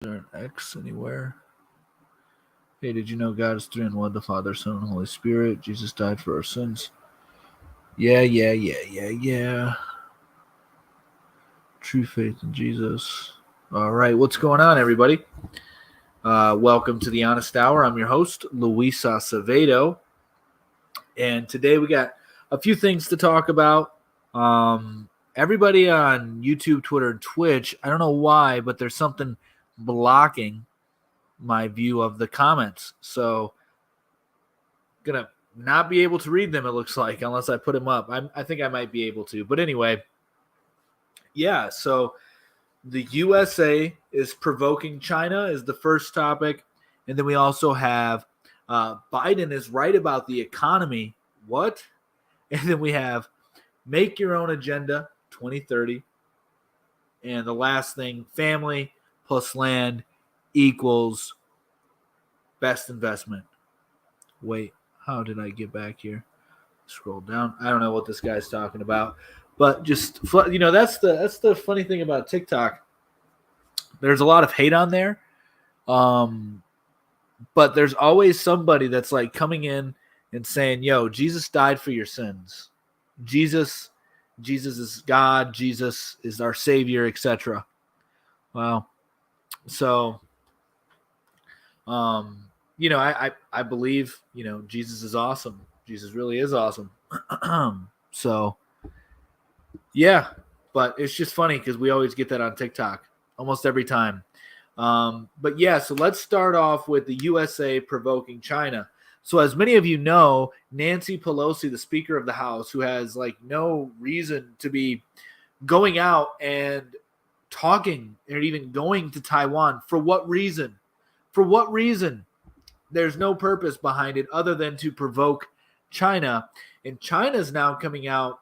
there an X anywhere? Hey, did you know God is three in one, the Father, Son, and Holy Spirit? Jesus died for our sins. Yeah. True faith in Jesus. All right, what's going on, everybody? Welcome to the Honest Hour. I'm your host, Luis Acevedo. And today we got a few things to talk about. Everybody on YouTube, Twitter, and Twitch, I don't know why, but there's something blocking my view of the comments. So going to not be able to read them, it looks like, unless I put them up. I think I might be able to. But anyway, yeah, so the USA is provoking China is the first topic. And then we also have Biden is right about the economy. What? And then we have Make Your Own Agenda 2030. And the last thing, family plus land equals best investment. Wait, how did I get back here? Scroll down. I don't know what this guy's talking about. But just, that's the funny thing about TikTok. There's a lot of hate on there. But there's always somebody that's like coming in and saying, yo, Jesus died for your sins. Jesus is God. Jesus is our Savior, etc. Wow. So, I believe, Jesus is awesome. Jesus really is awesome. So, yeah, but it's just funny because we always get that on TikTok almost every time. But yeah, so let's start off with the USA provoking China. So as many of you know, Nancy Pelosi, the Speaker of the House, who has like no reason to be going out and talking or even going to Taiwan. For what reason? For what reason? There's no purpose behind it other than to provoke China. And China's now coming out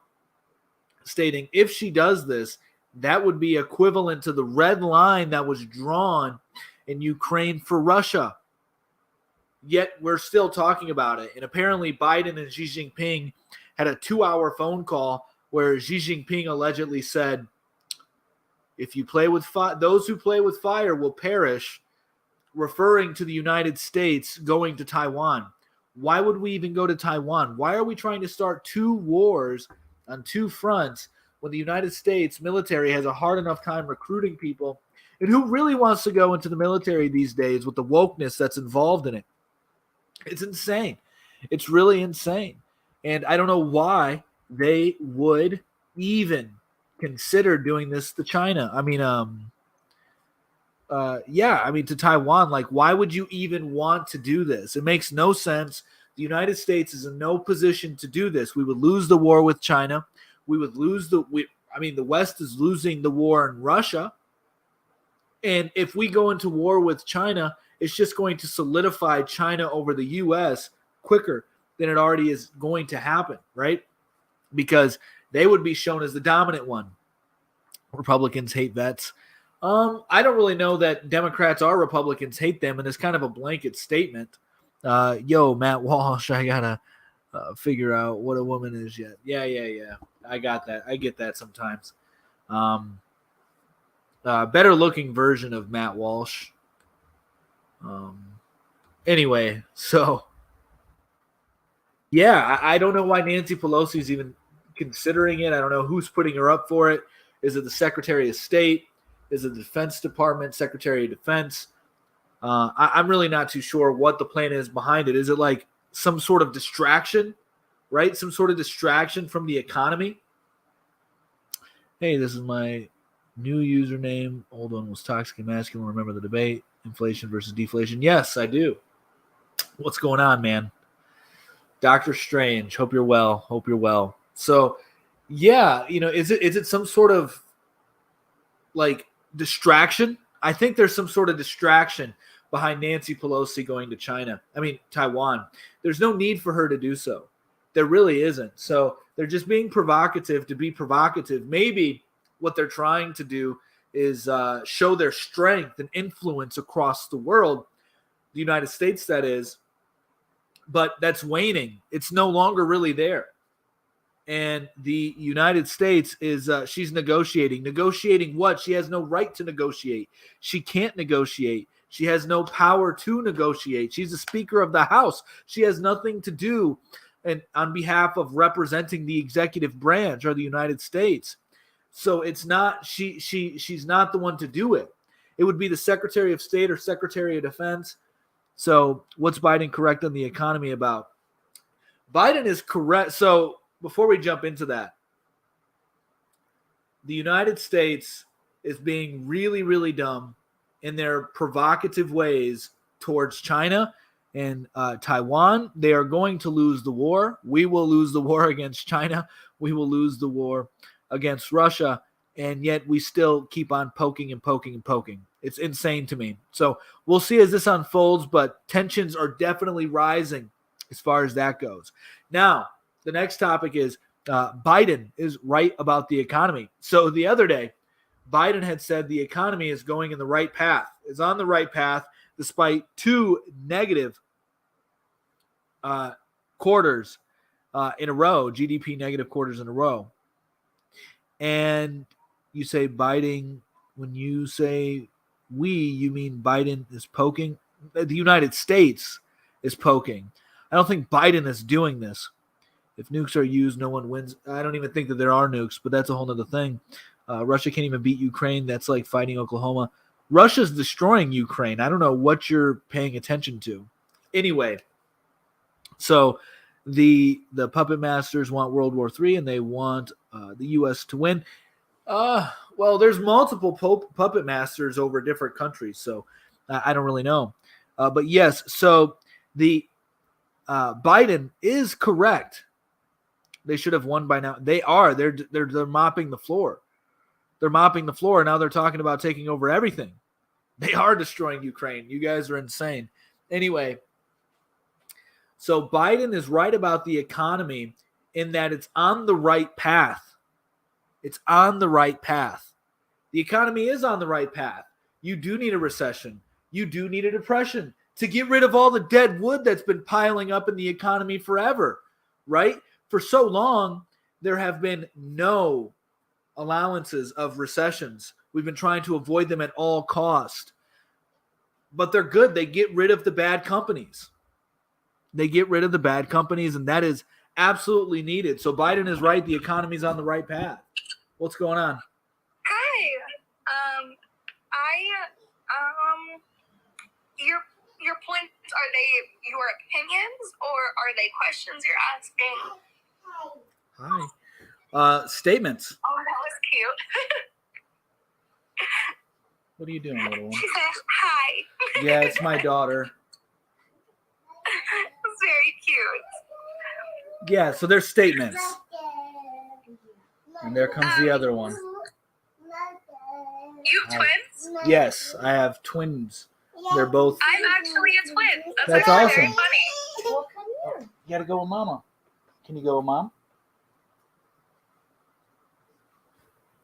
stating if she does this, that would be equivalent to the red line that was drawn in Ukraine for Russia. Yet we're still talking about it. And apparently Biden and Xi Jinping had a 2-hour phone call where Xi Jinping allegedly said, if you play with fire, those who play with fire will perish, referring to the United States going to Taiwan. Why would we even go to Taiwan? Why are we trying to start two wars on two fronts when the United States military has a hard enough time recruiting people? And who really wants to go into the military these days with the wokeness that's involved in it? It's insane. It's really insane. And I don't know why they would even consider doing this to China. To Taiwan. Like, why would you even want to do this? It makes no sense. The United States is in no position to do this. We would lose the war with China. We would lose the West is losing the war in Russia. And if we go into war with China, it's just going to solidify China over the U.S. quicker than it already is going to happen, right? Because they would be shown as the dominant one. Republicans hate vets. I don't really know that Democrats or Republicans hate them, and it's kind of a blanket statement. Yo, Matt Walsh, I gotta figure out what a woman is yet. Yeah. I got that. I get that sometimes. Better looking version of Matt Walsh. Anyway, so yeah, I don't know why Nancy Pelosi is even considering it. I don't know who's putting her up for it. Is it the Secretary of State? Is it the Defense Department, Secretary of Defense? I'm really not too sure what the plan is behind it. Is it like some sort of distraction, right? Some sort of distraction from the economy? Hey, this is my new username. Old one was Toxic and Masculine. Remember the debate? Inflation versus deflation. Yes, I do. What's going on, man? Doctor Strange. Hope you're well. So, yeah, is it some sort of like distraction? I think there's some sort of distraction behind Nancy Pelosi going to Taiwan. There's no need for her to do so. There really isn't. So they're just being provocative to be provocative. Maybe what they're trying to do is show their strength and influence across the world, the United States, that is. But that's waning. It's no longer really there. And the United States is she's negotiating. Negotiating what? She has no right to negotiate. She can't negotiate. She has no power to negotiate. She's the Speaker of the House. She has nothing to do and on behalf of representing the executive branch or the United States. So it's not she's not the one to do it. It would be the Secretary of State or Secretary of Defense. So what's Biden correct on the economy about? Biden is correct. So before we jump into that, the United States is being really, really dumb in their provocative ways towards China and Taiwan. They are going to lose the war. We will lose the war against China. We will lose the war against Russia. And yet we still keep on poking and poking and poking. It's insane to me. So we'll see as this unfolds, but tensions are definitely rising as far as that goes. Now, the next topic is Biden is right about the economy. So the other day, Biden had said the economy is going in the right path, is on the right path, despite two negative quarters in a row, GDP negative quarters in a row. And you say Biden, when you say we, you mean Biden is poking? The United States is poking. I don't think Biden is doing this. If nukes are used, no one wins. I don't even think that there are nukes, but that's a whole other thing. Russia can't even beat Ukraine. That's like fighting Oklahoma. Russia's destroying Ukraine. I don't know what you're paying attention to. Anyway, so the puppet masters want World War III, and they want the U.S. to win. Well, there's multiple puppet masters over different countries, so I don't really know. But yes, so the Biden is correct. They should have won by now. They are. They're mopping the floor. They're mopping the floor. Now they're talking about taking over everything. They are destroying Ukraine. You guys are insane. Anyway, so Biden is right about the economy in that it's on the right path. It's on the right path. The economy is on the right path. You do need a recession. You do need a depression to get rid of all the dead wood that's been piling up in the economy forever, right? For so long, there have been no allowances of recessions. We've been trying to avoid them at all cost. But they're good. They get rid of the bad companies. They get rid of the bad companies, and that is absolutely needed. So Biden is right. The economy's on the right path. What's going on? Hi. Your points, are they your opinions or are they questions you're asking? Hi. Statements. Oh, that was cute. What are you doing, little one? She said hi. Yeah, it's my daughter. It's very cute. Yeah, so there's statements. And there comes the other one. You have twins? Yes, I have twins. They're both. I'm actually a twin. That's actually awesome. very funny. Well, come here. You gotta go with Mama. Can you go with Mom?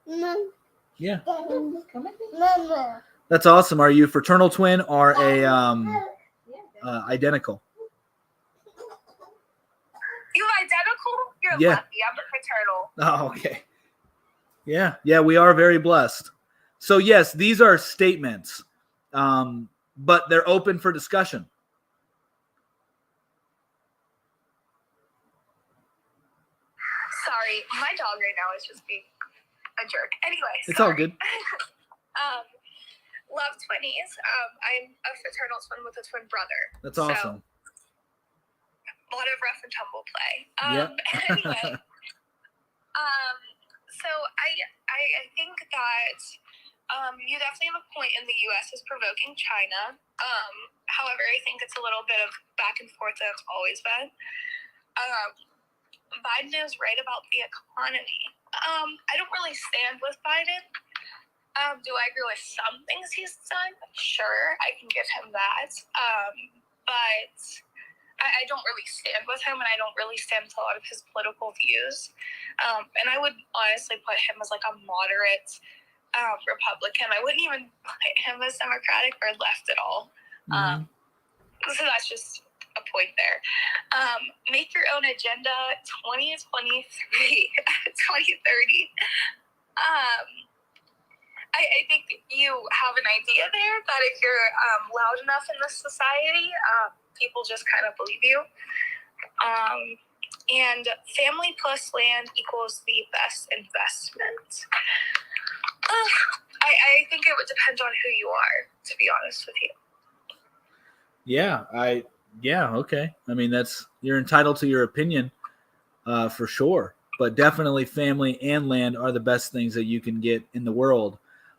Mom. Yeah. Come with me. Mama. That's awesome. Are you a fraternal twin or a identical? You identical? You're Yeah. lucky. I'm a fraternal. Oh, okay. Yeah, we are very blessed. So yes, these are statements, but they're open for discussion. Sorry, my dog right now is just being a jerk. Anyway, It's all good. Love twinnies. I'm a fraternal twin with a twin brother. That's awesome. So, a lot of rough and tumble play. Yep. Anyway, so I think that you definitely have a point in the U.S. is provoking China. However, I think it's a little bit of back and forth that it's always been. Biden is right about the economy. I don't really stand with Biden. Do I agree with some things he's done? Sure, I can give him that. But I don't really stand with him, and I don't really stand with a lot of his political views. And I would honestly put him as like a moderate Republican. I wouldn't even put him as Democratic or left at all. So that's just a point there. Make your own agenda 2023, 2030. I think you have an idea there that if you're loud enough in this society, people just kind of believe you. And family plus land equals the best investment. I think it would depend on who you are, to be honest with you. Okay. I mean, you're entitled to your opinion, for sure. But definitely family and land are the best things that you can get in the world.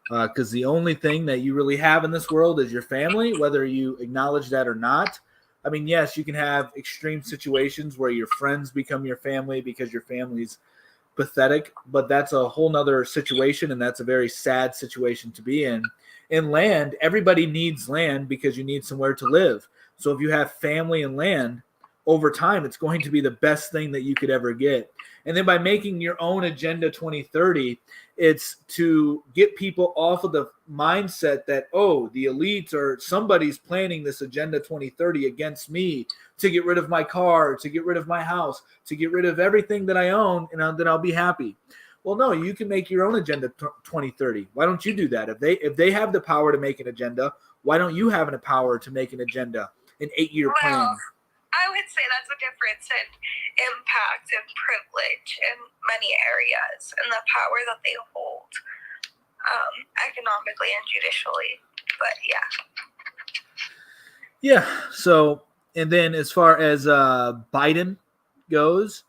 Because the only thing that you really have in this world is your family, whether you acknowledge that or not. I mean, yes, you can have extreme situations where your friends become your family because your family's pathetic, but that's a whole nother situation, and that's a very sad situation to be in. In land, everybody needs land because you need somewhere to live. So if you have family and land, over time, it's going to be the best thing that you could ever get. And then by making your own Agenda 2030, it's to get people off of the mindset that, oh, the elites or somebody's planning this Agenda 2030 against me to get rid of my car, to get rid of my house, to get rid of everything that I own, and then I'll be happy. Well, no, you can make your own Agenda 2030. Why don't you do that? If they have the power to make an agenda, why don't you have the power to make an agenda, an 8-year plan? I would say that's a difference in impact and privilege in many areas and the power that they hold economically and judicially. But yeah. Yeah. So, and then as far as Biden goes,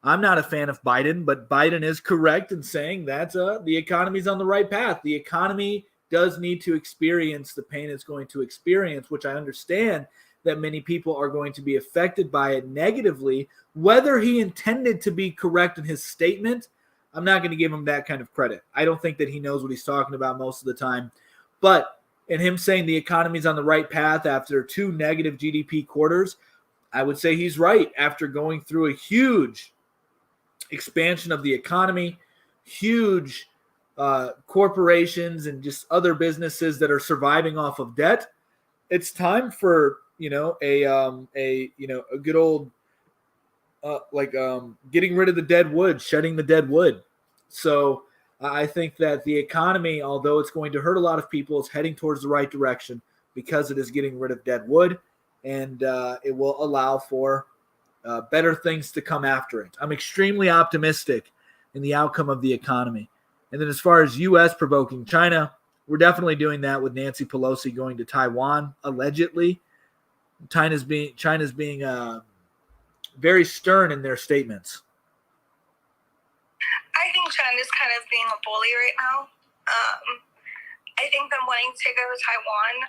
I'm not a fan of Biden, but Biden is correct in saying that the economy's on the right path. The economy does need to experience the pain it's going to experience, which I understand that many people are going to be affected by it negatively. Whether he intended to be correct in his statement, I'm not going to give him that kind of credit. I don't think that he knows what he's talking about most of the time. But in him saying the economy's on the right path after 2 negative GDP quarters, I would say he's right. After going through a huge expansion of the economy, huge corporations and just other businesses that are surviving off of debt, it's time for a good old getting rid of the dead wood, shedding the dead wood. So I think that the economy, although it's going to hurt a lot of people, is heading towards the right direction because it is getting rid of dead wood, and it will allow for better things to come after it. I'm extremely optimistic in the outcome of the economy. And then as far as U.S. provoking China, we're definitely doing that with Nancy Pelosi going to Taiwan, allegedly. China's being very stern in their statements. I think China's kind of being a bully right now. I think them wanting to go to Taiwan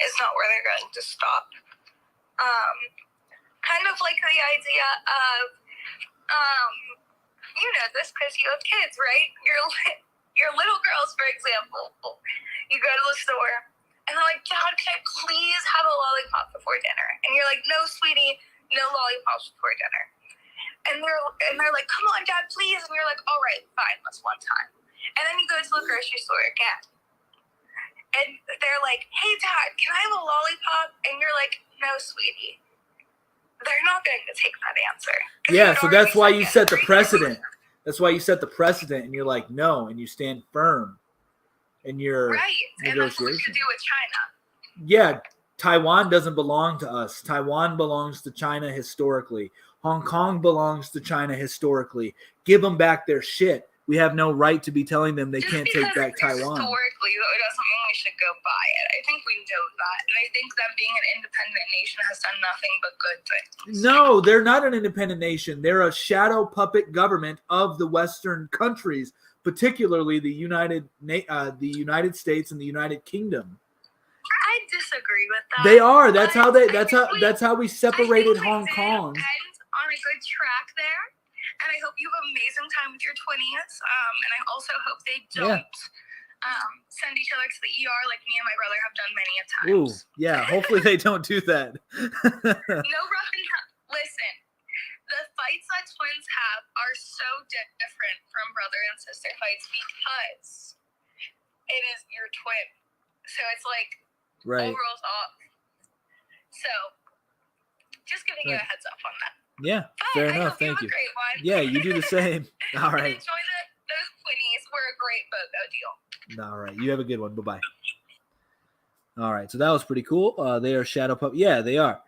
is not where they're going to stop. Kind of like the idea of, you know this because you have kids, right? Your little girls, for example, you go to the store and they're like, Dad, can I please have a lollipop before dinner? And you're like, no, sweetie, no lollipops before dinner. And they're like, come on, Dad, please. And you're like, all right, fine, that's one time. And then you go to the grocery store again. And they're like, hey, Dad, can I have a lollipop? And you're like, no, sweetie. They're not going to take that answer. Yeah, so that's why you set the precedent. That's why you set the precedent, and you're like, no, and you stand firm in your negotiation. And that's what we should do with China. Yeah, Taiwan doesn't belong to us. Taiwan belongs to China historically. Hong Kong belongs to China historically. Give them back their shit. We have no right to be telling them they can't take back Taiwan. Historically, though, it doesn't mean we should go buy it. I think we know that. And I think them being an independent nation has done nothing but good things. No, they're not an independent nation. They're a shadow puppet government of the Western countries, particularly the United States and the United Kingdom. I disagree with that. They are. That's how we separated Hong Kong. End on a good track there. And I hope you have an amazing time with your 20s. And I also hope they don't send each other to the ER like me and my brother have done many a times. Ooh, yeah. Hopefully they don't do that. No rough and listen. The fights that twins have are so different from brother and sister fights because it is your twin. So it's like right. Overall's off. So Just giving you a heads up on that. Yeah, But fair I enough. hope you Thank have you. a great one. Yeah, you do the same. All And right. enjoy those Quinnies. We're a great BOGO deal. All right. You have a good one. Bye-bye. All right. So that was pretty cool. They are Shadow Pup. Yeah, they are.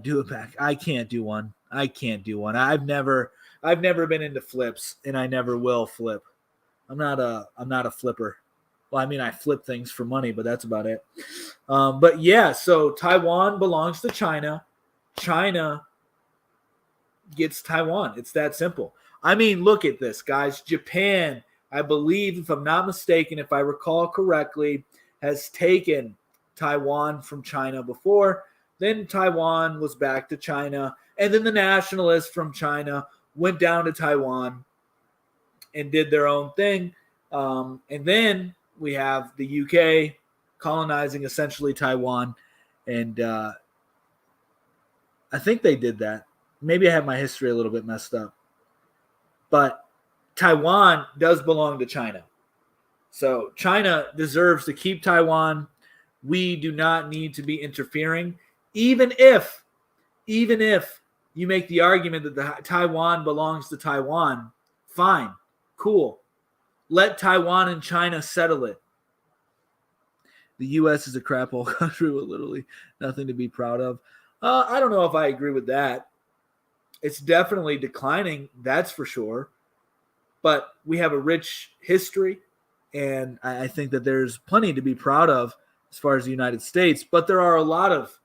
Do it back. I can't do one. I've never been into flips, and I never will flip. I'm not a flipper. Well, I mean, I flip things for money, but that's about it. But yeah, so Taiwan belongs to China. China gets Taiwan. It's that simple. I mean, look at this, guys. Japan, I believe, if I'm not mistaken, if I recall correctly, has taken Taiwan from China before. Then Taiwan was back to China. And then the nationalists from China went down to Taiwan and did their own thing. And then we have the UK colonizing essentially Taiwan. And I think they did that. Maybe I have my history a little bit messed up. But Taiwan does belong to China. So China deserves to keep Taiwan. We do not need to be interfering. Even if you make the argument that Taiwan belongs to Taiwan, fine, cool. Let Taiwan and China settle it. The U.S. is a crap hole country with literally nothing to be proud of. I don't know if I agree with that. It's definitely declining, that's for sure. But we have a rich history, and I think that there's plenty to be proud of as far as the United States. But there are a lot of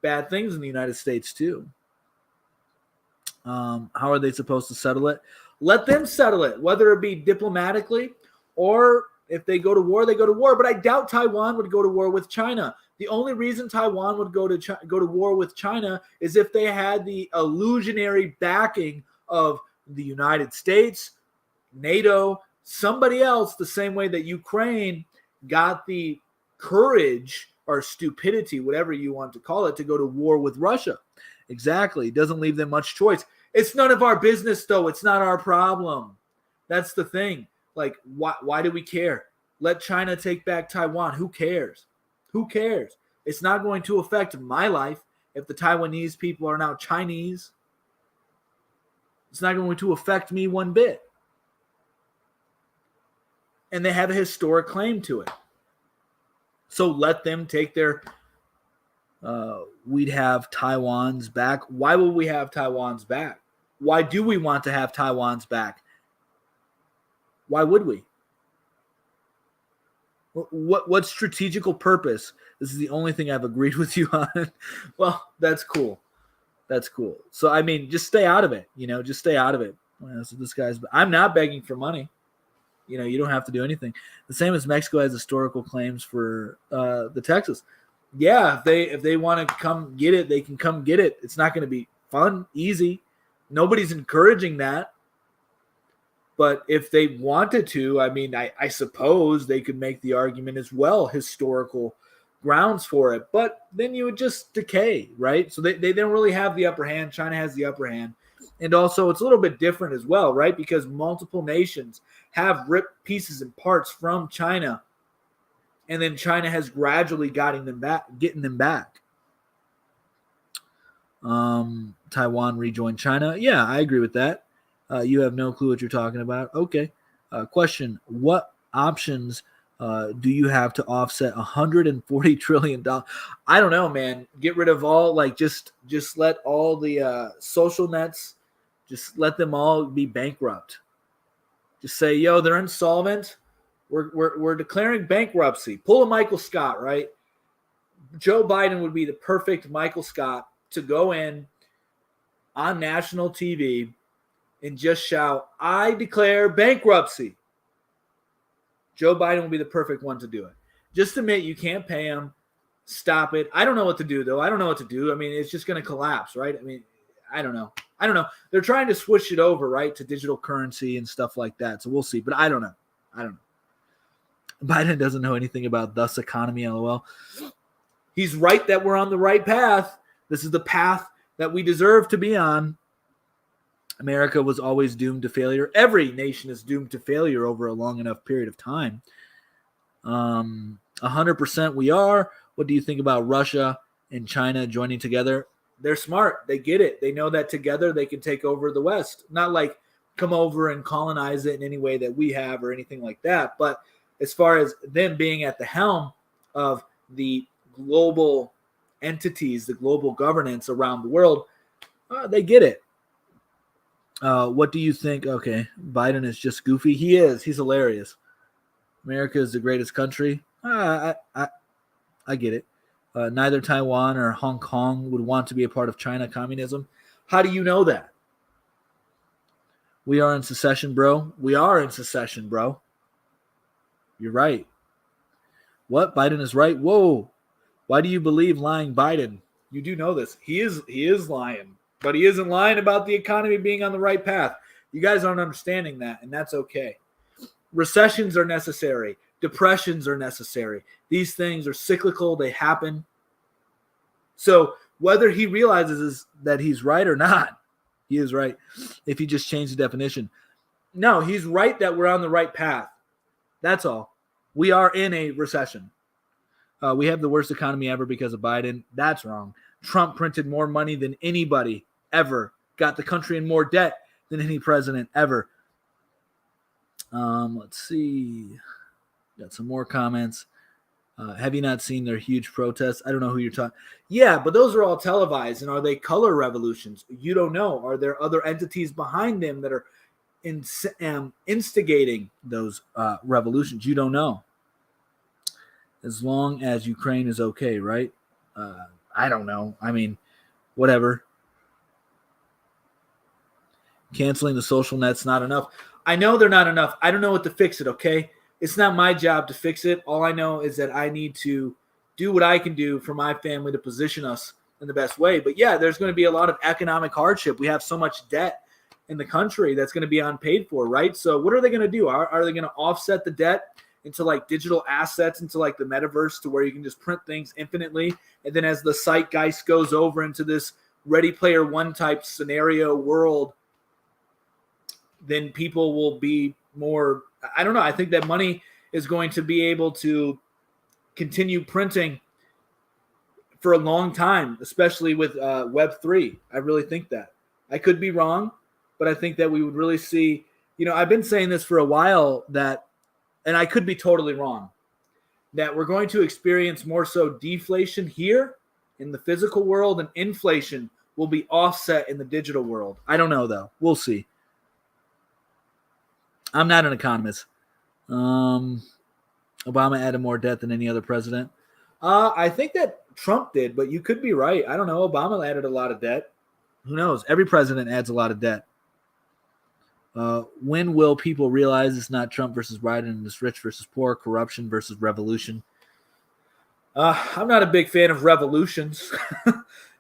bad things in the United States too. How are they supposed to settle it? Let them settle it, whether it be diplomatically or if they go to war, they go to war. But I doubt Taiwan would go to war with China. The only reason Taiwan would go to war with China is if they had the illusionary backing of the United States, NATO, somebody else, the same way that Ukraine got the courage or stupidity, whatever you want to call it, to go to war with Russia. Exactly. It doesn't leave them much choice. It's none of our business, though. It's not our problem. That's the thing. Like, why do we care? Let China take back Taiwan. Who cares? Who cares? It's not going to affect my life if the Taiwanese people are now Chinese. It's not going to affect me one bit. And they have a historic claim to it. So let them take their we'd have Taiwan's back. Why would we have Taiwan's back? Why do we want to have Taiwan's back? Why would we? What strategical purpose? This is the only thing I've agreed with you on. Well, that's cool. That's cool. So, I mean, just stay out of it. Just stay out of it. Well, so this guy's. I'm not begging for money. You don't have to do anything. The same as Mexico has historical claims for the Texas. Yeah, if they want to come get it, they can come get it. It's not going to be fun, easy. Nobody's encouraging that. But if they wanted to, I mean, I suppose they could make the argument as well, historical grounds for it. But then you would just decay, right? So they don't really have the upper hand. China has the upper hand. And also it's a little bit different as well, right? Because multiple nations have ripped pieces and parts from China. And then China has gradually getting them back. Taiwan rejoined China. Yeah, I agree with that. You have no clue what you're talking about. Okay. Question. What options do you have to offset $140 trillion? I don't know, man. Get rid of all, just let all the social nets, just let them all be bankrupt. Just say, yo, they're insolvent. We're declaring bankruptcy. Pull a Michael Scott, right? Joe Biden would be the perfect Michael Scott to go in on national TV and just shout, I declare bankruptcy. Joe Biden would be the perfect one to do it. Just admit you can't pay him. Stop it. I don't know what to do, though. I don't know what to do. I mean, it's just going to collapse, right? I mean, I don't know. They're trying to switch it over, right, to digital currency and stuff like that. So we'll see. But I don't know. Biden doesn't know anything about thus economy, LOL. He's right that we're on the right path. This is the path that we deserve to be on. America was always doomed to failure. Every nation is doomed to failure over a long enough period of time. 100% we are. What do you think about Russia and China joining together? they're smart. They get it. They know that together they can take over the West. Not like come over and colonize it in any way that we have or anything like that. But as far as them being at the helm of the global entities, the global governance around the world, they get it. What do you think? Okay, Biden is just goofy. He is. He's hilarious. America is the greatest country. I get it. Neither Taiwan or Hong Kong would want to be a part of China communism. How do you know that? We are in secession, bro. We are in secession, bro. You're right. What? Biden is right? Whoa. Why do you believe lying Biden? You do know this. He is lying. But he isn't lying about the economy being on the right path. You guys aren't understanding that, and that's okay. Recessions are necessary. Depressions are necessary. These things are cyclical. They happen. So whether he realizes that he's right or not, he is right if he just changed the definition. No, he's right that we're on the right path. That's all. We are in a recession. We have the worst economy ever because of Biden. That's wrong. Trump printed more money than anybody ever. Got the country in more debt than any president ever. Let's see. Got some more comments. Have you not seen their huge protests? I don't know who you're talking. Yeah, but those are all televised. And are they color revolutions? You don't know. Are there other entities behind them that are instigating those revolutions? You don't know. As long as Ukraine is okay, right? I don't know. I mean, whatever. Canceling the social net's not enough. I know they're not enough. I don't know what to fix it, okay? It's not my job to fix it. All I know is that I need to do what I can do for my family to position us in the best way. But yeah, there's going to be a lot of economic hardship. We have so much debt in the country that's going to be unpaid for, right? So what are they going to do? Are they going to offset the debt into like digital assets, into like the metaverse to where you can just print things infinitely? And then as the zeitgeist goes over into this Ready Player One type scenario world, then people will be more, I don't know. I think that money is going to be able to continue printing for a long time, especially with Web3. I really think that. I could be wrong, but I think that we would really see, I've been saying this for a while that, and I could be totally wrong, that we're going to experience more so deflation here in the physical world and inflation will be offset in the digital world. I don't know, though. We'll see. I'm not an economist. Obama added more debt than any other president. I think that Trump did, but you could be right. I don't know. Obama added a lot of debt. Who knows? Every president adds a lot of debt. When will people realize it's not Trump versus Biden and it's rich versus poor, corruption versus revolution? I'm not a big fan of revolutions.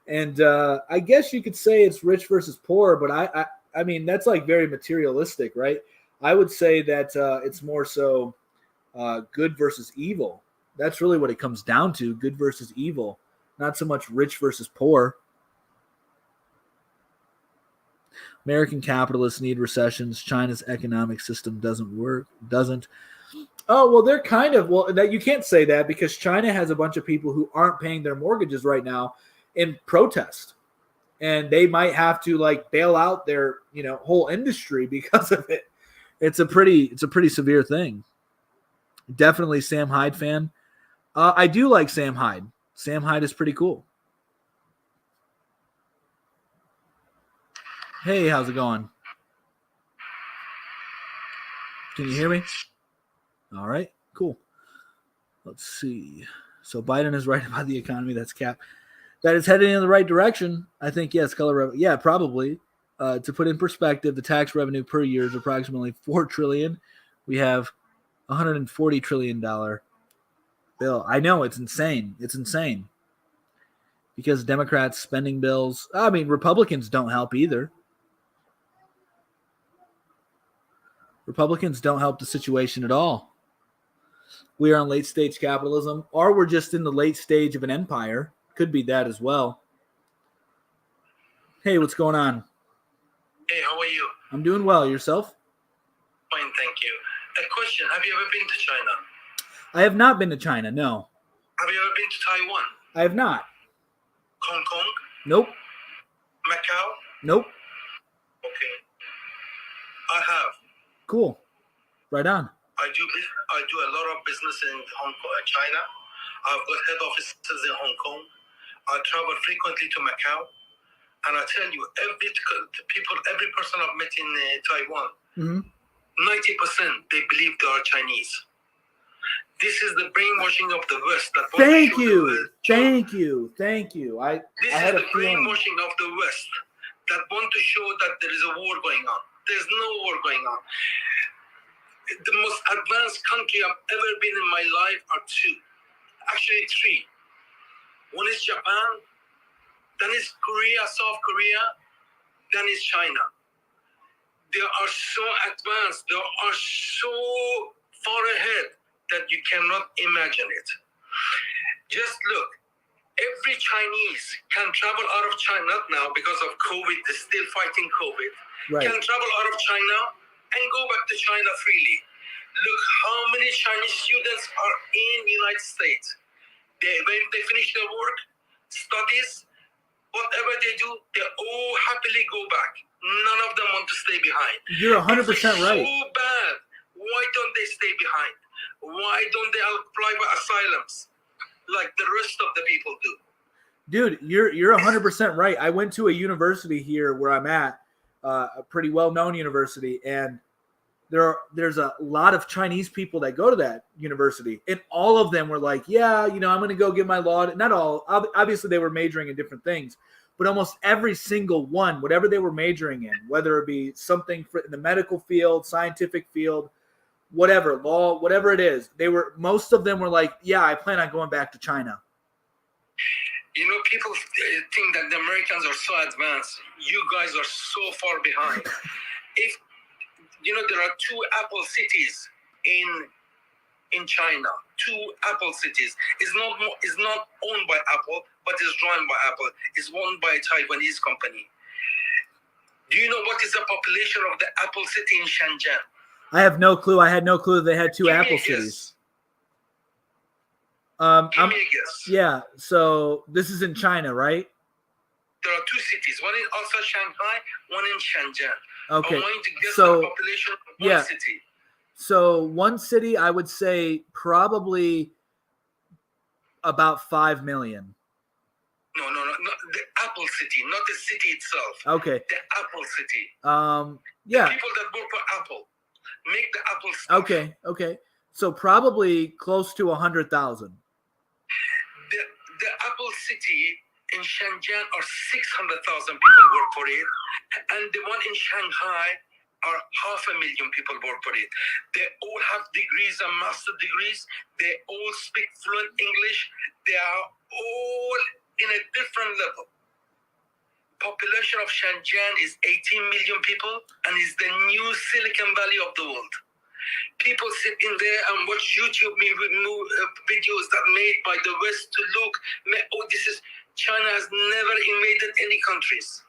And I guess you could say it's rich versus poor, but I mean, that's like very materialistic, right? I would say that it's more so good versus evil. That's really what it comes down to, good versus evil, not so much rich versus poor. American capitalists need recessions. China's economic system doesn't. Oh, well, they're kind of, that you can't say that because China has a bunch of people who aren't paying their mortgages right now in protest. And they might have to like bail out their, whole industry because of it. It's a pretty severe thing. Definitely Sam Hyde fan. I do like Sam Hyde. Sam Hyde is pretty cool. Hey, how's it going? Can you hear me? All right, cool. Let's see. So Biden is right about the economy. That's cap. That is heading in the right direction. I think, yes, yeah, probably. To put in perspective, the tax revenue per year is approximately $4 trillion. We have $140 trillion bill. I know, it's insane. It's insane. Because Democrats spending bills. I mean, Republicans don't help either. Republicans don't help the situation at all. We are on late stage capitalism, or we're just in the late stage of an empire. Could be that as well. Hey, what's going on? Hey, how are you? I'm doing well. Yourself? Fine, thank you. A question. Have you ever been to China? I have not been to China, no. Have you ever been to Taiwan? I have not. Hong Kong? Nope. Macau? Nope. Okay. I have. Cool. Right on. I do a lot of business in Hong Kong, China. I've got head offices in Hong Kong. I travel frequently to Macau, and I tell you, every person I've met in Taiwan, 90% they believe they are Chinese. This is the brainwashing of the West. That Thank you. This I is had the a feeling. brainwashing of the West that want to show that there is a war going on. There's no war going on. The most advanced country I've ever been in my life are two, actually three. One is Japan, then is Korea, South Korea, then is China. They are so advanced, they are so far ahead that you cannot imagine it. Just look, every Chinese can travel out of China, not now because of COVID, they're still fighting COVID, Right. can travel out of China and go back to China freely. Look how many Chinese students are in the United States. When they finish their work, studies, whatever they do, they all happily go back. None of them want to stay behind. You're 100% If it's right. so bad, why don't they stay behind? Why don't they apply for asylums like the rest of the people do? Dude, you're 100% right. I went to a university here where I'm at, a pretty well-known university, and there's a lot of Chinese people that go to that university, and all of them were like, yeah, I'm going to go get my law. Not all, obviously they were majoring in different things, but almost every single one, whatever they were majoring in, whether it be something in the medical field, scientific field, whatever, law, whatever it is, most of them were like, yeah, I plan on going back to China. People think that the Americans are so advanced. You guys are so far behind. There are two Apple cities in China. Two Apple cities. It's not owned by Apple, but it's run by Apple. It's owned by a Taiwanese company. Do you know what is the population of the Apple city in Shenzhen? I have no clue. I had no clue they had two Give me Apple a cities. Give me a guess. Yeah, so this is in China, right? There are two cities. One in outside Shanghai, one in Shenzhen. Okay. I'm going to guess So, the population of one yeah. city. So one city, I would say probably about 5 million. No, the Apple city, not the city itself. Okay. The Apple city. Yeah. The people that work for Apple make the Apple stuff. Okay. So probably close to 100,000. The Apple city in Shenzhen are 600,000 people work for it, and the one in Shanghai are 500,000 people work for it. They all have degrees and master degrees. They all speak fluent English. They are all in a different level. Population of Shenzhen is 18 million people and is the new Silicon Valley of the world. People sit in there and watch YouTube videos that made by the West to look. China has never invaded any countries.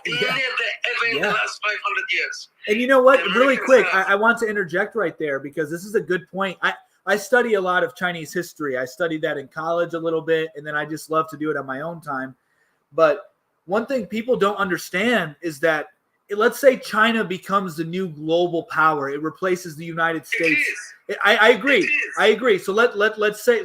Never, ever in the last 500 years. And you know what? Really quick, have. I want to interject right there because this is a good point. I study a lot of Chinese history. I studied that in college a little bit, and then I just love to do it on my own time. But one thing people don't understand is that, let's say China becomes the new global power. It replaces the United States. I agree. I agree. So let's say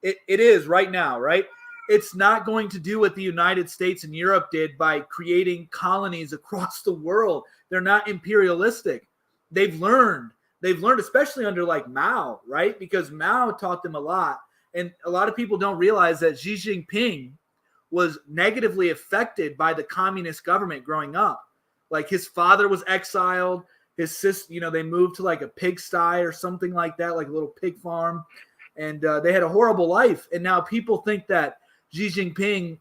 it is right now, right? It's not going to do what the United States and Europe did by creating colonies across the world. They're not imperialistic. They've learned, especially under like Mao, right? Because Mao taught them a lot. And a lot of people don't realize that Xi Jinping was negatively affected by the communist government growing up. Like his father was exiled. His sister, they moved to like a pigsty or something like that, like a little pig farm. And they had a horrible life. And now people think that Xi Jinping,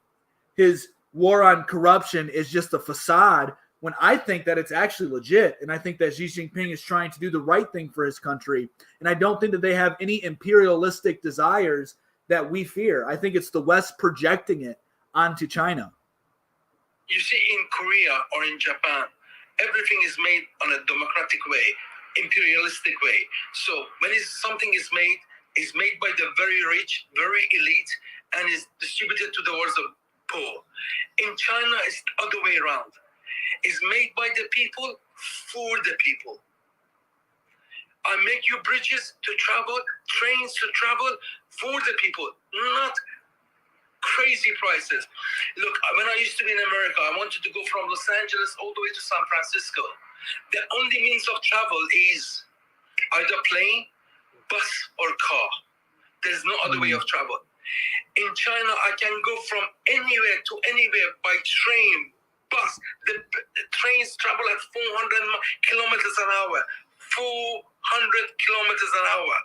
his war on corruption is just a facade, when I think that it's actually legit. And I think that Xi Jinping is trying to do the right thing for his country. And I don't think that they have any imperialistic desires that we fear. I think it's the West projecting it onto China. You see, in Korea or in Japan, everything is made on a democratic way, imperialistic way. So when something is made by the very rich, very elite, and is distributed to the poor. In China, it's the other way around. It's made by the people for the people. I make you bridges to travel, trains to travel for the people, not crazy prices. Look, when I used to be in America, I wanted to go from Los Angeles all the way to San Francisco. The only means of travel is either plane, bus, or car. There's no other way of travel. In China, I can go from anywhere to anywhere by train, bus. The trains travel at 400 kilometers an hour. 400 kilometers an hour.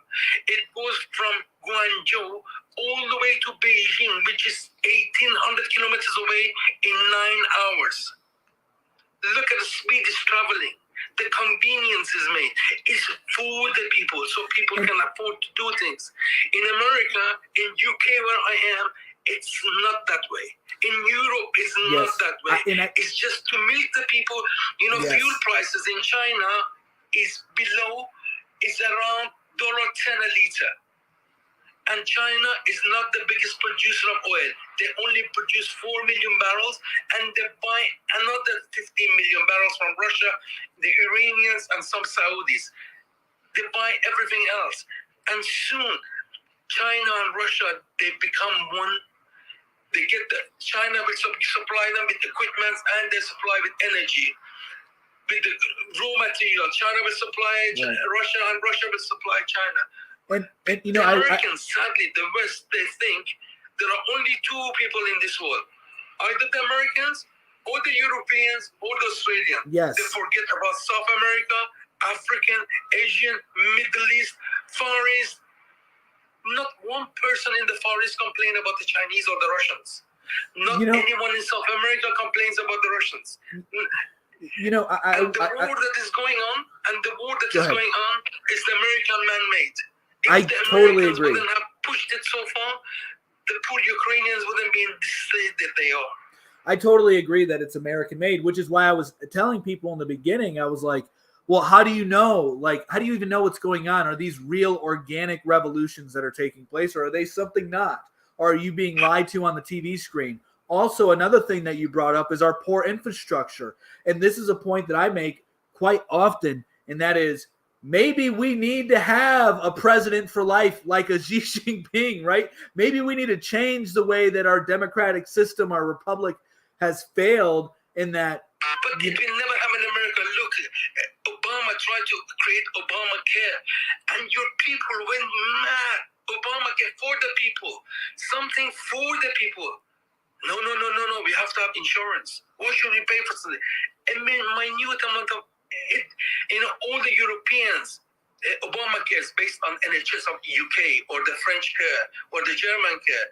It goes from Guangzhou all the way to Beijing, which is 1,800 kilometers away in 9 hours. Look at the speed it's traveling. The convenience is made. It's for the people, so people can afford to do things. In America, in UK where I am, it's not that way. In Europe, it's not that way. It's just to milk the people. You know, fuel prices in China is around $10 a liter. And China is not the biggest producer of oil. They only produce 4 million barrels, and they buy another 15 million barrels from Russia, the Iranians, and some Saudis. They buy everything else. And soon, China and Russia, they become one. China will supply them with equipment, and they supply with energy. With the raw material, China will supply Russia, and Russia will supply China. And you know, the Americans, sadly, the West, they think there are only two people in this world, either the Americans or the Europeans or the Australians. Yes. They forget about South America, African, Asian, Middle East, Far East. Not one person in the Far East complains about the Chinese or the Russians. Not anyone in South America complains about the Russians. You know, the war that is going on, is the American man-made. If the totally Americans agree. wouldn't have pushed it so far, the poor Ukrainians wouldn't be in the state that they are. I totally agree that it's American made, which is why I was telling people in the beginning, I was like, well, how do you know? Like, how do you even know what's going on? Are these real organic revolutions that are taking place, or are they something not? Or are you being lied to on the TV screen? Also, another thing that you brought up is our poor infrastructure. And this is a point that I make quite often, and that is, maybe we need to have a president for life like a Xi Jinping, right? Maybe we need to change the way that our democratic system, our republic, has failed in that. But it will never happen in America. Look, Obama tried to create Obamacare, and your people went mad. Obamacare for the people. Something for the people. No. We have to have insurance. Why should we pay for something? I mean, minute amount of it. You know, all the Europeans, Obamacare is based on NHS of UK or the French care or the German care.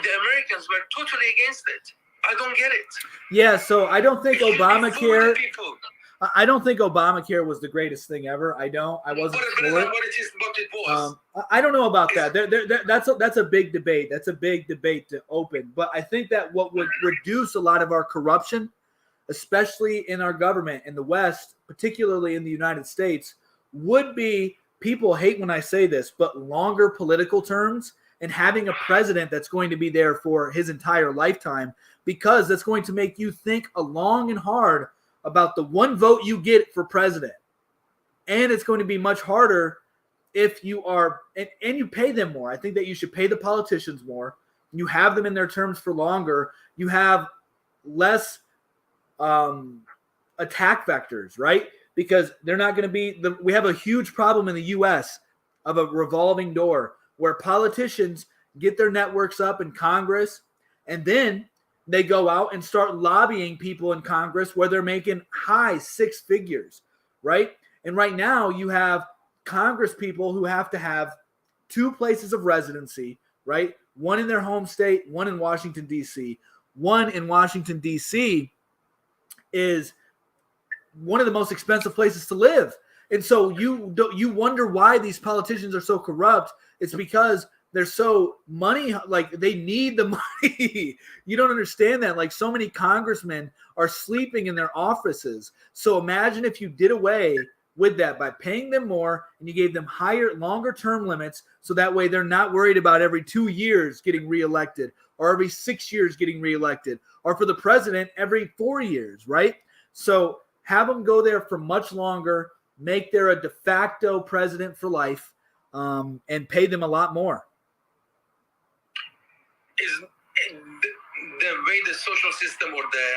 The Americans were totally against it. I don't get it. Yeah, so I don't think Obamacare. I don't think Obamacare was the greatest thing ever. I wasn't for it. What it was. I don't know about that. That's a big debate. That's a big debate to open. But I think that what would reduce a lot of our corruption, especially in our government in the West, particularly in the United States, would be, people hate when I say this, but longer political terms and having a president that's going to be there for his entire lifetime, because that's going to make you think long and hard about the one vote you get for president. And it's going to be much harder if you are, and you pay them more. I think that you should pay the politicians more. You have them in their terms for longer. You have less attack vectors, right? Because they're not going to be, we have a huge problem in the U.S. of a revolving door where politicians get their networks up in Congress, and then they go out and start lobbying people in Congress where they're making high six figures, right? And right now you have Congress people who have to have 2 places of residency, right? One in their home state, one in Washington, D.C. One in Washington, D.C. is one of the most expensive places to live. And so you wonder why these politicians are so corrupt. It's because they're so money, like they need the money. You don't understand that. Like, so many congressmen are sleeping in their offices. So imagine if you did away with that by paying them more, and you gave them higher, longer term limits, so that way they're not worried about every 2 years getting reelected or every 6 years getting reelected, or for the president every 4 years, right? So have them go there for much longer, make there a de facto president for life, and pay them a lot more. Is the way the social system or the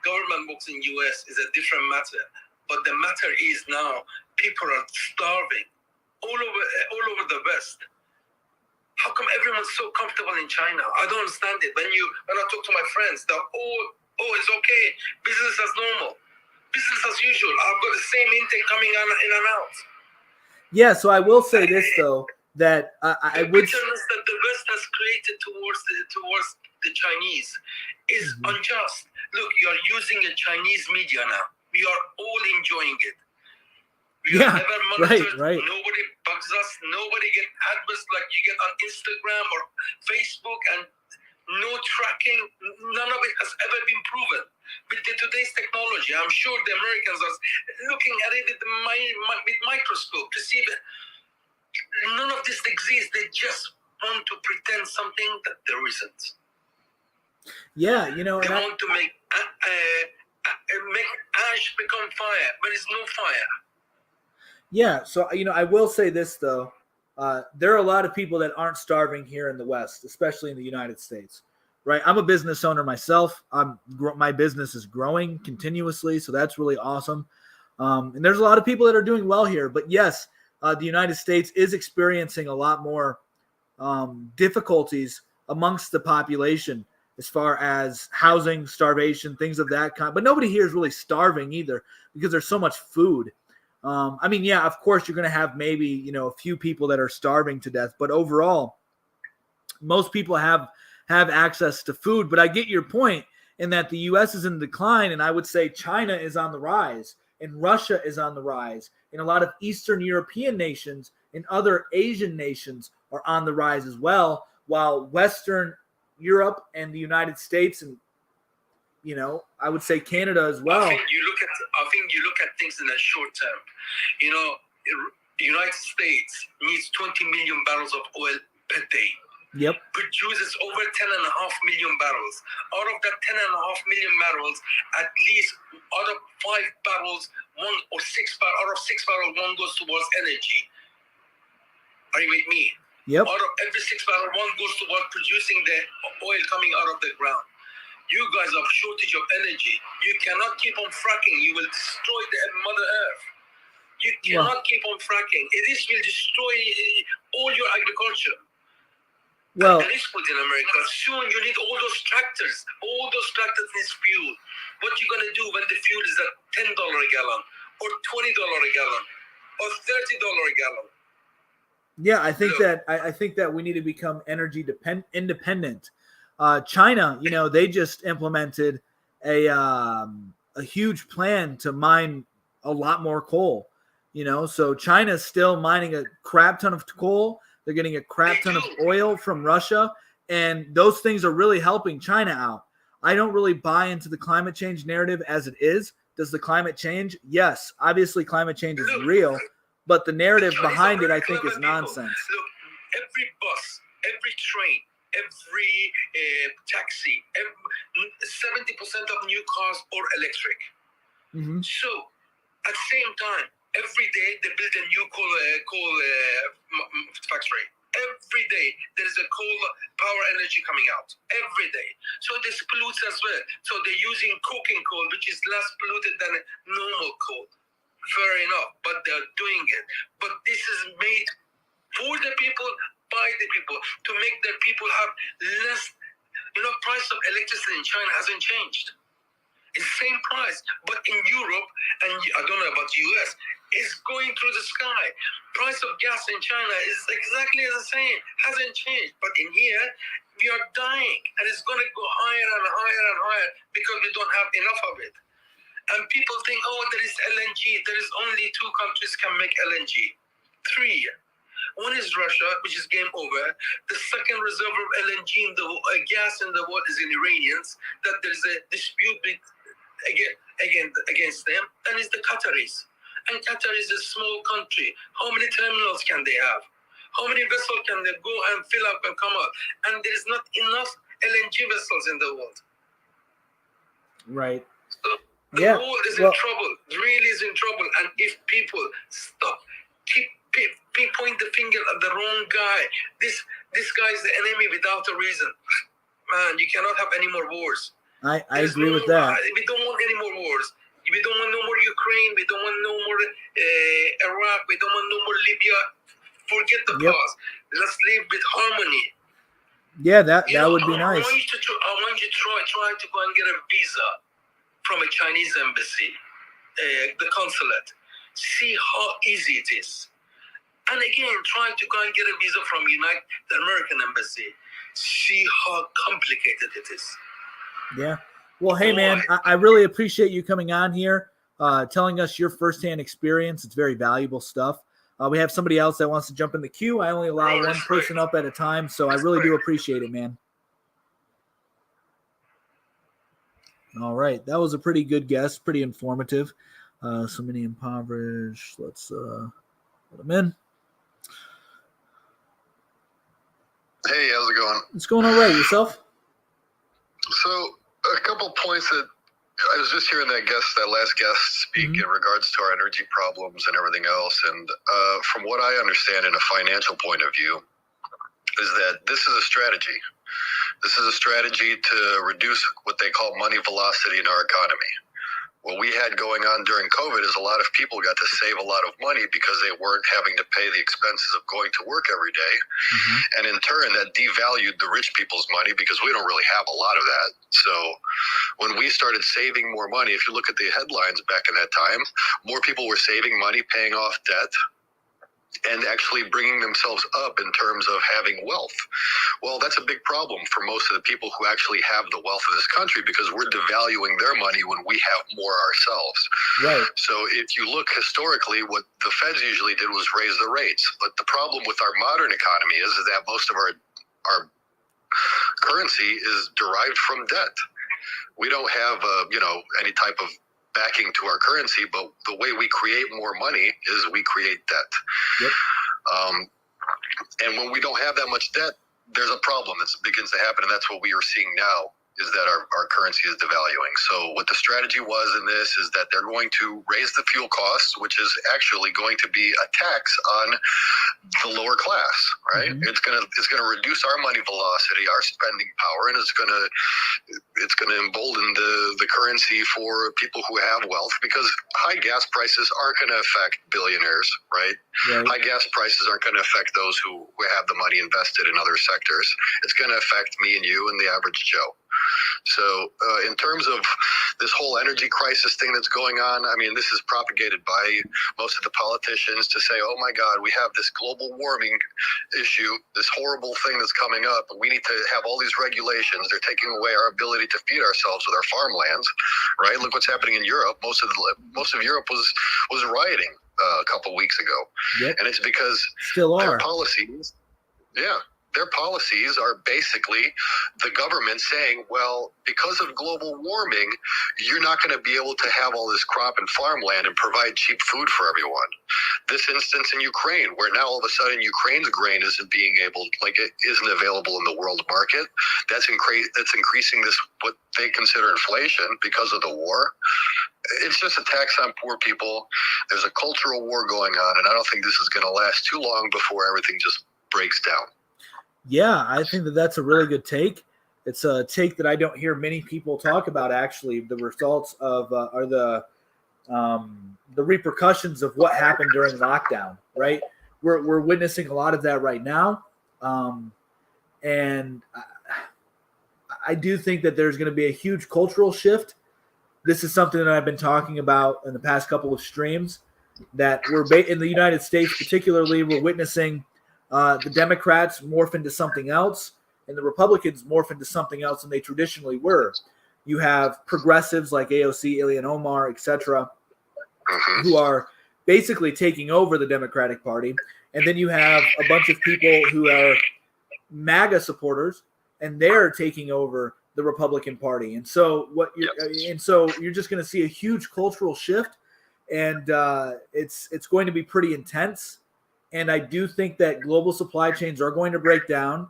government works in US is a different matter. But the matter is now people are starving all over the West. How come everyone's so comfortable in China? I don't understand it. When I talk to my friends, they're it's okay. Business as normal. Business as usual. I've got the same intake coming in and out. Yeah, so I will say this though, that I the would bitterness that the West has created towards the Chinese is unjust. Look, you are using a Chinese media now. We are all enjoying it. We are never monitored. Right. Nobody bugs us. Nobody get adverts like you get on Instagram or Facebook, and no tracking. None of it has ever been proven. With today's technology, I'm sure the Americans are looking at it with microscope to see that none of this exists. They just want to pretend something that there isn't. Yeah, they want to make ash become fire, but it's no fire. Yeah, so I will say this though, there are a lot of people that aren't starving here in the West, especially in the United States, right? I'm a business owner myself. My business is growing continuously, so that's really awesome. And there's a lot of people that are doing well here, but yes, the United States is experiencing a lot more difficulties amongst the population as far as housing, starvation, things of that kind. But nobody here is really starving either because there's so much food. Of course, you're going to have maybe, a few people that are starving to death. But overall, most people have access to food. But I get your point in that the U.S. is in decline, and I would say China is on the rise, and Russia is on the rise, and a lot of Eastern European nations and other Asian nations are on the rise as well, while Western Europe and the United States and I would say Canada as well. I think you look at things in the short term. The United States needs 20 million barrels of oil per day. Yep. Produces over 10.5 million barrels. Out of that 10.5 million barrels, at least out of 5 barrels, out of 6 barrels, one goes towards energy. Are you with me? Yep. Out of every 6 barrels, one goes towards producing the oil coming out of the ground. You guys have shortage of energy. You cannot keep on fracking. You will destroy the Mother Earth. You cannot keep on fracking. This will destroy all your agriculture. Well, and there is food in America. Soon you need all those tractors. All those tractors need fuel. What you gonna do when the fuel is at $10 a gallon, or $20 a gallon, or $30 a gallon? Yeah, I think that we need to become energy independent. China, they just implemented a huge plan to mine a lot more coal. So China's still mining a crap ton of coal. They're getting a crap ton of oil from Russia, and those things are really helping China out. I don't really buy into the climate change narrative as it is. Does the climate change? Yes, obviously climate change is real, but the narrative behind it, I think, is nonsense. Look, every bus, every train, every taxi, 70% of new cars are electric. Mm-hmm. So, at the same time, every day they build a new coal factory. Every day there is a coal power energy coming out. Every day. So this pollutes as well. So they're using coking coal, which is less polluted than normal coal. Fair enough, but they're doing it. But this is made for the people, by the people, to make the people have less. Price of electricity in China hasn't changed. It's the same price, but in Europe, and I don't know about the US, it's going through the sky. Price of gas in China is exactly the same, hasn't changed. But in here, we are dying, and it's going to go higher and higher and higher because we don't have enough of it. And people think, there is LNG. There is only 2 countries can make LNG. 3. One is Russia, which is game over. The second reserve of LNG in the gas in the world is in Iranians. That there is a dispute against them, and it's the Qataris. And Qatar is a small country. How many terminals can they have? How many vessels can they go and fill up and come out? And there is not enough LNG vessels in the world. Right. So the Yeah, world is well- in trouble, really is in trouble. And if people stop, point the finger at the wrong guy, this guy is the enemy without a reason. Man, you cannot have any more wars. I There's agree with no- that. We don't want any more wars. We don't want no more Ukraine. We don't want no more Iraq. We don't want no more Libya. Forget the Yep. past. Let's live with harmony. Yeah, that You know, would be I nice. want you to try to go and get a visa from a Chinese embassy, the consulate. See how easy it is. And again, try to go and get a visa from the American embassy. See how complicated it is. Yeah. Well, hey, man, I really appreciate you coming on here, telling us your firsthand experience. It's very valuable stuff. We have somebody else that wants to jump in the queue. I only allow one person up at a time, so I really do appreciate it, man. All right. That was a pretty good guest, pretty informative. So many impoverished. Let's put them in. Hey, how's it going? It's going all right. Yourself? So, a couple points that I was just hearing that last guest speak in regards to our energy problems and everything else. And from what I understand in a financial point of view, is that this is a strategy. This is a strategy to reduce what they call money velocity in our economy. What we had going on during COVID is a lot of people got to save a lot of money because they weren't having to pay the expenses of going to work every day. And in turn, that devalued the rich people's money because we don't really have a lot of that. So when we started saving more money, if you look at the headlines back in that time, more people were saving money, paying off debt, and actually bringing themselves up in terms of having wealth. Well, that's a big problem for most of the people who actually have the wealth of this country because we're devaluing their money when we have more ourselves. Right. So if you look historically, what the feds usually did was raise the rates. But the problem with our modern economy is that most of our currency is derived from debt. We don't have, any type of backing to our currency, but the way we create more money is we create debt. Yep. And when we don't have that much debt, there's a problem that begins to happen, and that's what we are seeing now, is that our currency is devaluing. So what the strategy was in this is that they're going to raise the fuel costs, which is actually going to be a tax on the lower class, right? It's gonna reduce our money velocity, our spending power, and it's gonna embolden the currency for people who have wealth, because high gas prices aren't gonna affect billionaires, right? High gas prices aren't gonna affect those who have the money invested in other sectors. It's gonna affect me and you and the average Joe. So in terms of this whole energy crisis thing that's going on, I mean, this is propagated by most of the politicians to say, oh my God, we have this global warming issue, this horrible thing that's coming up. We need to have all these regulations. They're taking away our ability to feed ourselves with our farmlands, right? Look what's happening in Europe. Most of Europe was rioting a couple weeks ago. Yep. And it's because Still are. their policies are basically the government saying, well, because of global warming, you're not going to be able to have all this crop and farmland and provide cheap food for everyone. This instance in Ukraine, where now all of a sudden Ukraine's grain it isn't available in the world market. That's increasing this, what they consider inflation because of the war. It's just a tax on poor people. There's a cultural war going on, and I don't think this is going to last too long before everything just breaks down. Yeah, I think that's a really good take. It's a take that I don't hear many people talk about. Actually, the results of are the repercussions of what happened during lockdown. Right, we're witnessing a lot of that right now, and I do think that there's going to be a huge cultural shift. This is something that I've been talking about in the past couple of streams. That we're in the United States, particularly, we're witnessing. The Democrats morph into something else, and the Republicans morph into something else than they traditionally were. You have progressives like AOC, Ilhan Omar, etc., who are basically taking over the Democratic Party, and then you have a bunch of people who are MAGA supporters, and they're taking over the Republican Party. And so you're just going to see a huge cultural shift, and it's going to be pretty intense. And I do think that global supply chains are going to break down,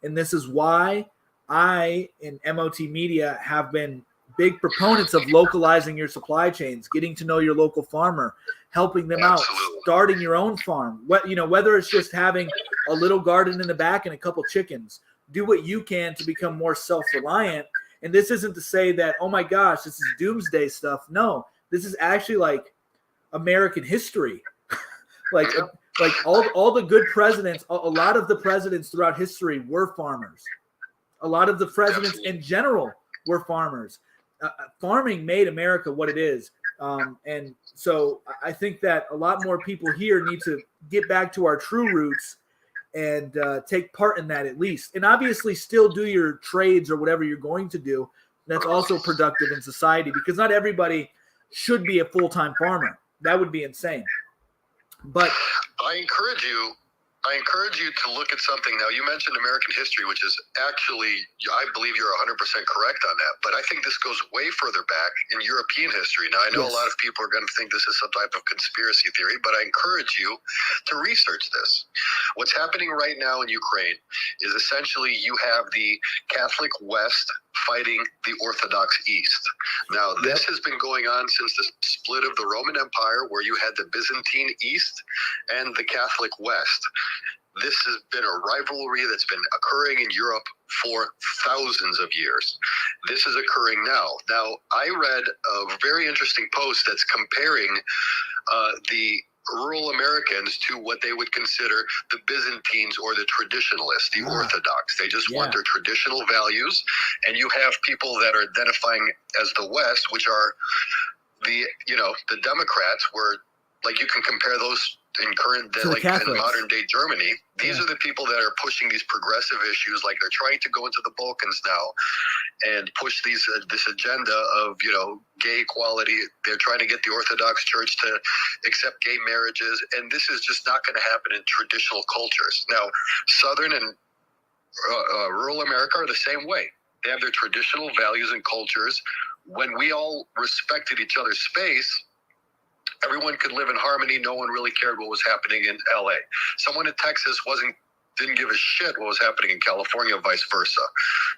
and this is why I and MOT Media have been big proponents of localizing your supply chains, getting to know your local farmer, helping them out, starting your own farm. Whether it's just having a little garden in the back and a couple chickens, do what you can to become more self-reliant. And this isn't to say that, oh my gosh, this is doomsday stuff. No, this is actually like American history. like all the good presidents, a lot of the presidents throughout history were farmers. A lot of the presidents in general were farmers. Farming made America what it is. And so I think that a lot more people here need to get back to our true roots and take part in that at least. And obviously still do your trades or whatever you're going to do. That's also productive in society, because not everybody should be a full-time farmer. That would be insane. But I encourage you to look at something. Now, you mentioned American history, which is actually, I believe you're 100% correct on that. But I think this goes way further back in European history. Now, I know a lot of people are going to think this is some type of conspiracy theory, but I encourage you to research this. What's happening right now in Ukraine is essentially you have the Catholic West fighting the Orthodox East. Now, this has been going on since the split of the Roman Empire, where you had the Byzantine East and the Catholic West. This has been a rivalry that's been occurring in Europe for thousands of years. This is occurring now. Now, I read a very interesting post that's comparing the rural Americans to what they would consider the Byzantines or the traditionalists, the Orthodox. They just want their traditional values. And you have people that are identifying as the West, which are the Democrats, where like you can compare those in modern day Germany. These are the people that are pushing these progressive issues. Like they're trying to go into the Balkans now and push this agenda of, gay equality. They're trying to get the Orthodox Church to accept gay marriages. And this is just not going to happen in traditional cultures. Now, Southern and rural America are the same way. They have their traditional values and cultures. When we all respected each other's space, everyone could live in harmony. No one really cared what was happening in LA. Someone in Texas didn't give a shit what was happening in California, vice versa.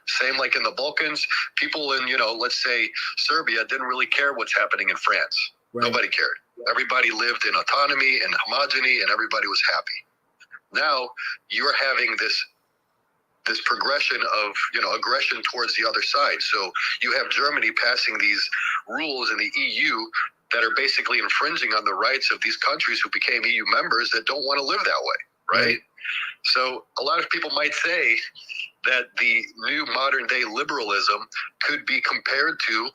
Same like in the Balkans. People in, let's say Serbia didn't really care what's happening in France. Right. Nobody cared. Everybody lived in autonomy and homogeny, and everybody was happy. Now you're having this progression of, aggression towards the other side. So you have Germany passing these rules in the EU that are basically infringing on the rights of these countries who became EU members that don't want to live that way, right? So a lot of people might say that the new modern day liberalism could be compared to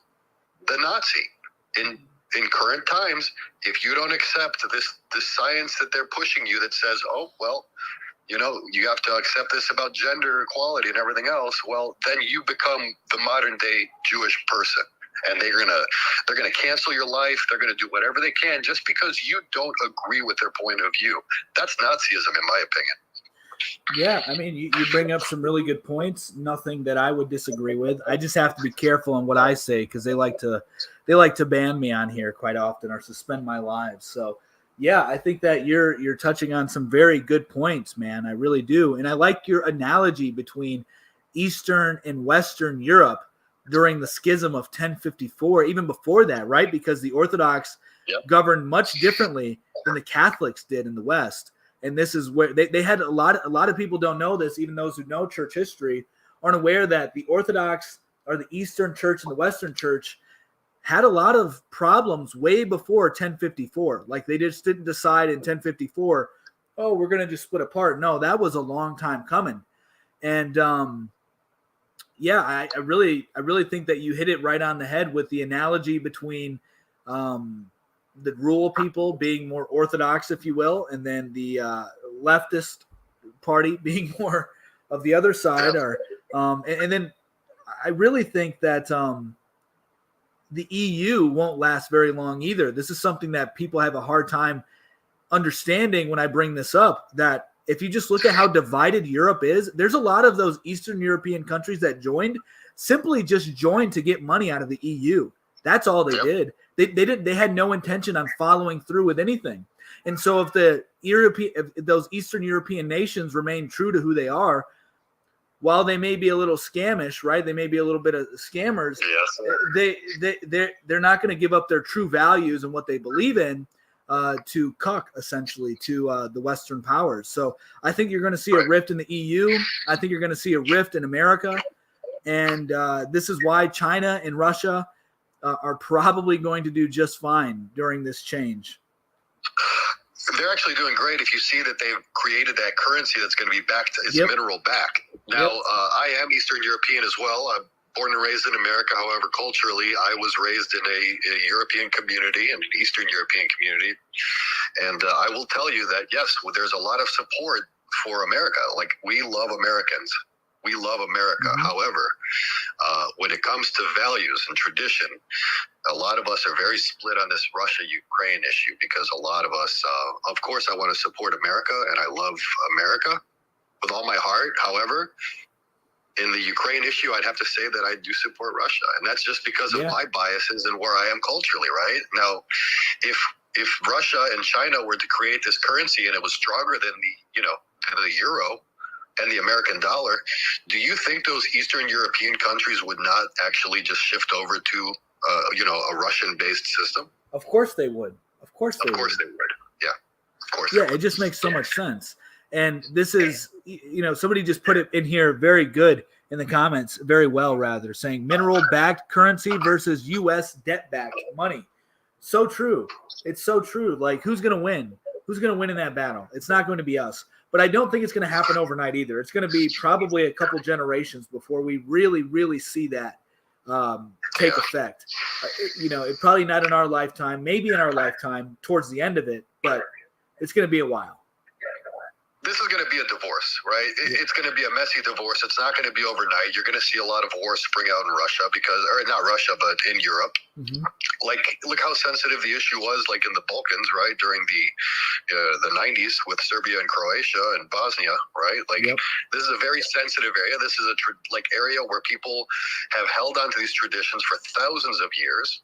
the Nazi. In current times, if you don't accept this science that they're pushing you that says, oh, well, you have to accept this about gender equality and everything else, well, then you become the modern day Jewish person. And they're gonna cancel your life. They're gonna do whatever they can just because you don't agree with their point of view. That's Nazism, in my opinion. Yeah, I mean, you bring up some really good points. Nothing that I would disagree with. I just have to be careful on what I say because they like to ban me on here quite often or suspend my live. So, yeah, I think that you're touching on some very good points, man. I really do, and I like your analogy between Eastern and Western Europe during the schism of 1054, even before that, right? Because the Orthodox governed much differently than the Catholics did in the West. And this is where they had a lot of people don't know this, even those who know church history aren't aware that the Orthodox or the Eastern Church and the Western Church had a lot of problems way before 1054. Like they just didn't decide in 1054, oh, we're going to just split apart. No, that was a long time coming. And I really think that you hit it right on the head with the analogy between the rural people being more orthodox, if you will, and then the leftist party being more of the other side. And then I really think that the EU won't last very long either. This is something that people have a hard time understanding when I bring this up, that if you just look at how divided Europe is, there's a lot of those Eastern European countries that simply just joined to get money out of the EU. That's all they Yep. did. They had no intention on following through with anything. And so if if those Eastern European nations remain true to who they are, while they may be a little scamish, right? They may be a little bit of scammers. Yes, sir. They're not going to give up their true values and what they believe in to cuck, essentially, to the Western powers. So I think you're going to see a rift in the EU. I think you're going to see a rift in America. And this is why China and Russia are probably going to do just fine during this change. They're actually doing great if you see that they've created that currency that's going to be backed, it's Yep. mineral back. Now, I am Eastern European as well. I'm born and raised in America. However, culturally, I was raised in a European community and an Eastern European community. And I will tell you that, yes, there's a lot of support for America. Like, we love Americans. We love America. Mhm. However, when it comes to values and tradition, a lot of us are very split on this Russia-Ukraine issue because a lot of us, of course, I want to support America and I love America with all my heart. However, in the Ukraine issue, I'd have to say that I do support Russia. And that's just because of Yeah. my biases and where I am culturally, right? Now, if Russia and China were to create this currency and it was stronger than the euro and the American dollar, do you think those Eastern European countries would not actually just shift over to a Russian-based system? Of course they would. Of course they Of course would. they would. Yeah, of course. Yeah, they it would. just makes so much sense. And this is, somebody just put it in here very good in the comments, very well rather, saying mineral-backed currency versus U.S. debt-backed money. So true. It's so true. Like, who's going to win? Who's going to win in that battle? It's not going to be us. But I don't think it's going to happen overnight either. It's going to be probably a couple generations before we really, really see that take effect. It probably not in our lifetime, maybe in our lifetime towards the end of it, but it's going to be a while. This is going to be a divorce, right? It's going to be a messy divorce. It's not going to be overnight. You're going to see a lot of wars spring out in Russia or not Russia, but in Europe. Mm-hmm. Like, look how sensitive the issue was, like in the Balkans, right? During the 90s with Serbia and Croatia and Bosnia, right? Like, Yep. This is a very sensitive area. This is a area where people have held on to these traditions for thousands of years.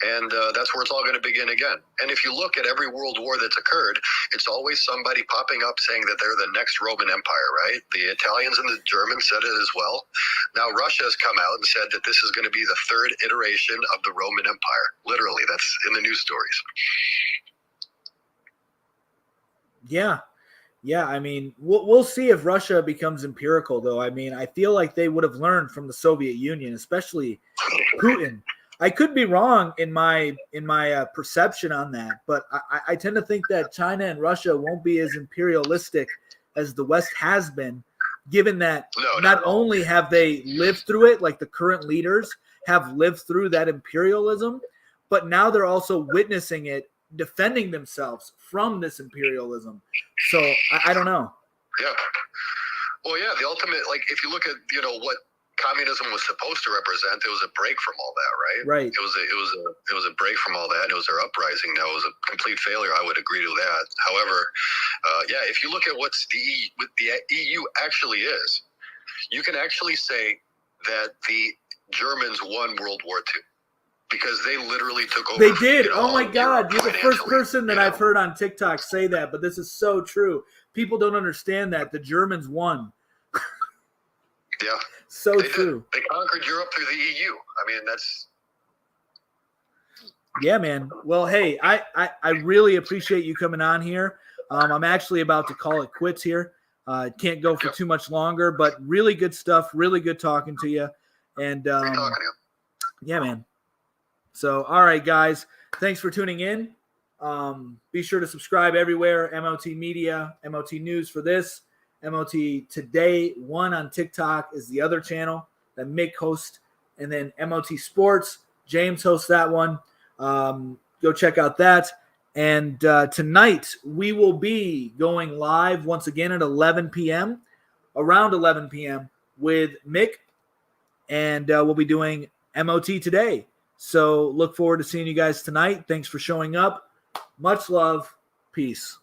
And that's where it's all going to begin again. And if you look at every world war that's occurred, it's always somebody popping up saying that they're the next Roman Empire, right? The Italians and the Germans said it as well. Now Russia has come out and said that this is going to be the third iteration of the Roman Empire. Literally, that's in the news stories. Yeah. Yeah, I mean, we'll see if Russia becomes empirical, though. I mean, I feel like they would have learned from the Soviet Union, especially Putin. I could be wrong in my perception on that, but I tend to think that China and Russia won't be as imperialistic as the West has been, given that not only have they lived through it, like the current leaders have lived through that imperialism, but now they're also witnessing it, defending themselves from this imperialism. So I don't know. Yeah. Well, yeah, the ultimate, like, if you look at, what communism was supposed to represent, it was a break from all that, right? Right. It was a break from all that. It was their uprising. Now it was a complete failure. I would agree to that. However, if you look at what the EU actually is, you can actually say that the Germans won World War II because they literally took over. They did. Oh my God. You're the first financially, person that I've heard on TikTok say that, but this is so true. People don't understand that. The Germans won. Yeah. So They true. did. They conquered Europe through the EU. I mean, that's. Yeah, man. Well, hey, I really appreciate you coming on here. I'm actually about to call it quits here. Can't go for too much longer, but really good stuff. Really good talking to you. And Great talking to you. yeah, man. So, all right, guys. Thanks for tuning in. Be sure to subscribe everywhere. MOT Media, MOT News for this. MOT Today 1 on TikTok is the other channel that Mick hosts. And then MOT Sports, James hosts that one. Go check out that. And tonight we will be going live once again at 11 p.m., around 11 p.m. with Mick. And we'll be doing MOT Today. So look forward to seeing you guys tonight. Thanks for showing up. Much love. Peace.